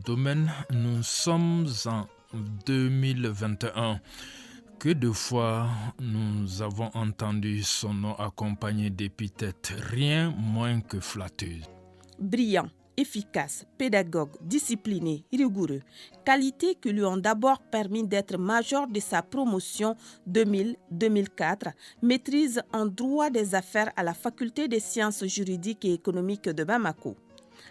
domaines, nous sommes en 2021. Que de fois nous avons entendu son nom accompagné d'épithètes rien moins que flatteuses. Brillant, efficace, pédagogue, discipliné, rigoureux, qualités qui lui ont d'abord permis d'être major de sa promotion 2000-2004, maîtrise en droit des affaires à la faculté des sciences juridiques et économiques de Bamako.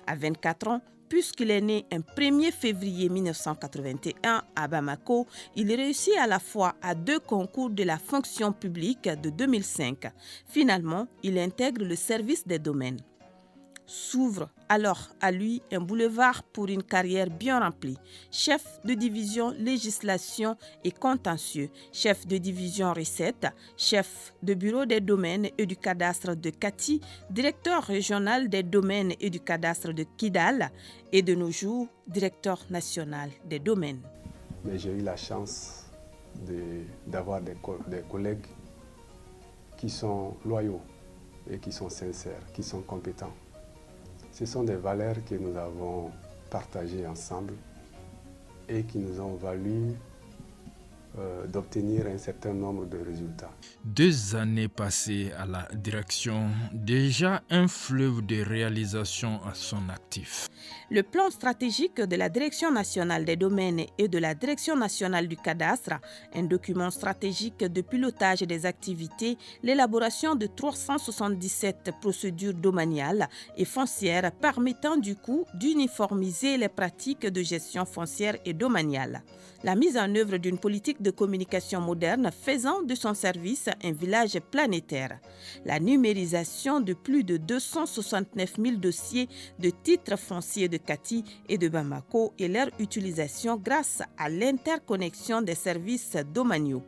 À 24 ans, puisqu'il est né un 1er février 1981 à Bamako, il réussit à la fois à 2 concours de la fonction publique de 2005. Finalement, il intègre le service des domaines. S'ouvre alors à lui un boulevard pour une carrière bien remplie. Chef de division législation et contentieux, chef de division recettes, chef de bureau des domaines et du cadastre de Kati, directeur régional des domaines et du cadastre de Kidal et de nos jours, directeur national des domaines. Mais j'ai eu la chance d'avoir des collègues qui sont loyaux et qui sont sincères, qui sont compétents. Ce sont des valeurs que nous avons partagées ensemble et qui nous ont valu d'obtenir un certain nombre de résultats. 2 années passées à la direction, déjà un fleuve de réalisations à son actif. Le plan stratégique de la Direction nationale des domaines et de la Direction nationale du cadastre, un document stratégique de pilotage des activités, l'élaboration de 377 procédures domaniales et foncières permettant du coup d'uniformiser les pratiques de gestion foncière et domaniale. La mise en œuvre d'une politique de communication moderne faisant de son service un village planétaire. La numérisation de plus de 269 000 dossiers de titres fonciers de Kati et de Bamako et leur utilisation grâce à l'interconnexion des services domaniaux.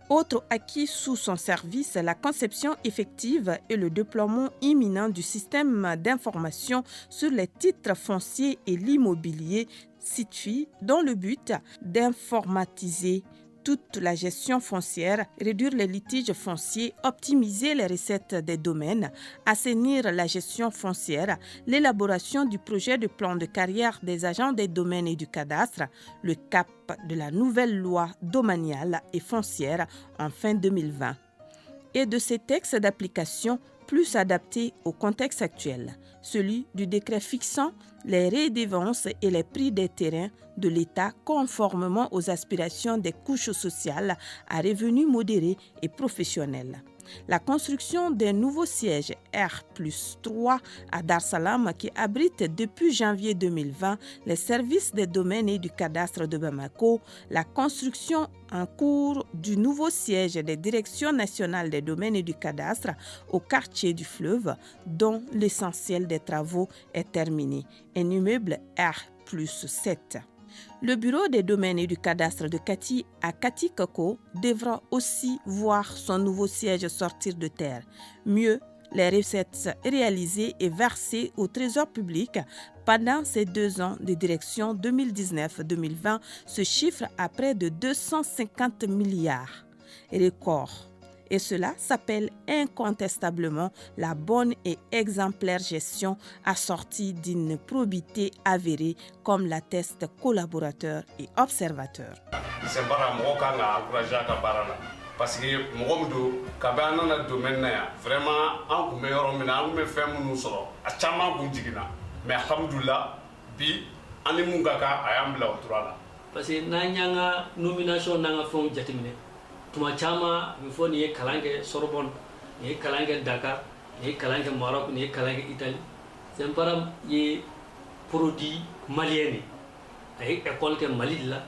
Autre acquis sous son service, la conception effective et le déploiement imminent du système d'information sur les titres fonciers et l'immobilier situé dans le but d'informatiser toute la gestion foncière, réduire les litiges fonciers, optimiser les recettes des domaines, assainir la gestion foncière, l'élaboration du projet de plan de carrière des agents des domaines et du cadastre, le cap de la nouvelle loi domaniale et foncière en fin 2020. Et de ces textes d'application plus adaptés au contexte actuel, celui du décret fixant les redevances et les prix des terrains de l'État conformément aux aspirations des couches sociales à revenus modérés et professionnels. La construction d'un nouveau siège R+3 à Dar Salam qui abrite depuis janvier 2020 les services des domaines et du cadastre de Bamako, la construction en cours du nouveau siège des directions nationales des domaines et du cadastre au quartier du Fleuve, dont l'essentiel des travaux est terminé, un immeuble R+7. Le bureau des domaines et du cadastre de Kati à Kati-Koko devra aussi voir son nouveau siège sortir de terre. Mieux, les recettes réalisées et versées au trésor public pendant ces 2 ans de direction 2019-2020 se chiffrent à près de 250 milliards. Record. Et cela s'appelle incontestablement la bonne et exemplaire gestion assortie d'une probité avérée, comme l'attestent collaborateurs et observateurs. Parce que Mogomudo, Kabana na domaine na vraiment en kun bɛ yɔrɔ min na an kun bɛ fɛn minnu sɔrɔ a caman kun jiginna mais alhamdulillah bi an ni mun ka kan a y'an bila o tora la. Parce que n'an y'an ka nomination n'an ka fɛnw jateminɛ tuma caman a bɛ fɔ nin ye kalan kɛ Sorbonne, nin ye kalan kɛ Dakar, nin ye kalan kɛ Maroc, nin ye kalan kɛ Italie. Sɛnparam ye produit malien de a ye école kɛ Mali de la.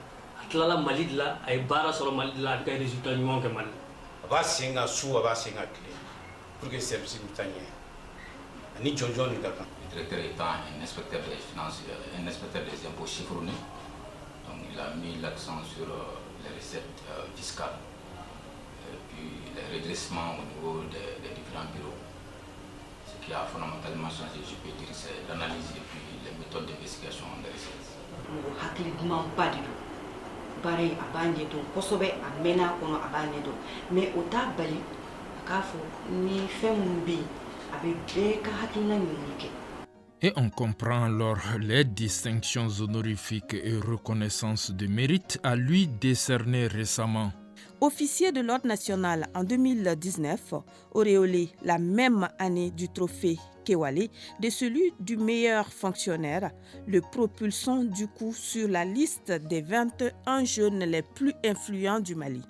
Tilala Mali de la ay baara sɔrɔ Mali de la a bɛ ka résultat ɲuman kɛ Mali la. A b'a sen ka su a b'a sen ka tile pour que service bɛ taa ɲɛ ani jɔnjɔn nin ka kan. Le directeur étant un inspecteur des finances, un inspecteur des impôts chiffronnés, donc il a mis l'accent sur les recettes fiscales, puis les redressements au niveau des différents bureaux. Ce qui a fondamentalement changé, je peux dire, c'est l'analyse et puis les méthodes d'investigation des recettes. Hakili duman ba de don baara in a b'a ɲɛdɔn kosɛbɛ a mɛnna a kɔnɔ a b'a ɲɛdɔn mais o t'a bali a k'a fɔ ni fɛn minnu bɛ yen a bɛ bɛɛ ka hakilina ɲinini kɛ. Et on comprend alors les distinctions honorifiques et reconnaissances de mérite à lui décernées récemment. Officier de l'Ordre national en 2019, auréolé la même année du trophée Kewale de celui du meilleur fonctionnaire, le propulsant du coup sur la liste des 21 jeunes les plus influents du Mali.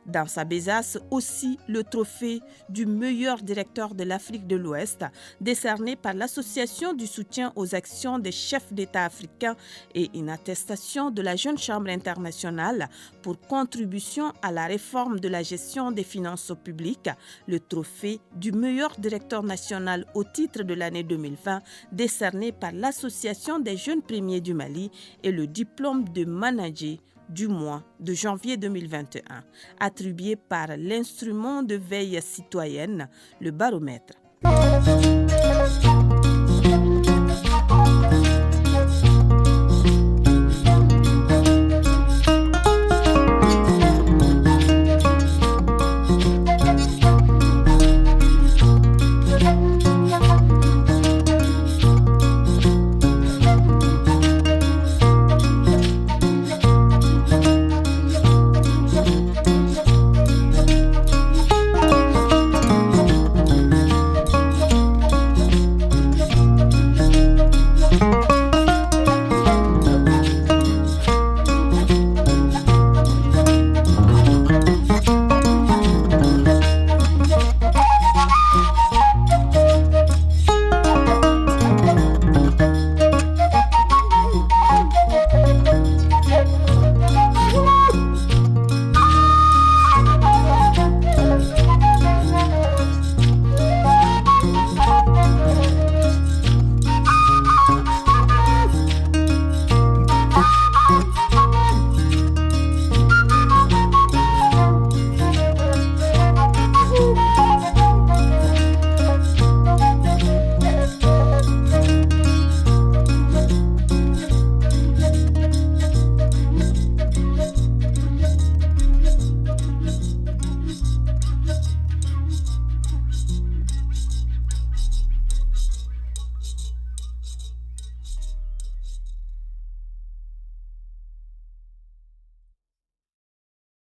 Dans sa besace aussi le trophée du meilleur directeur de l'Afrique de l'Ouest, décerné par l'Association du soutien aux actions des chefs d'État africains et une attestation de la Jeune Chambre internationale pour contribution à la réforme de la gestion des finances publiques, le trophée du meilleur directeur national au titre de l'année 2020, décerné par l'Association des jeunes premiers du Mali et le diplôme de manager du mois de janvier 2021, attribué par l'instrument de veille citoyenne, le baromètre.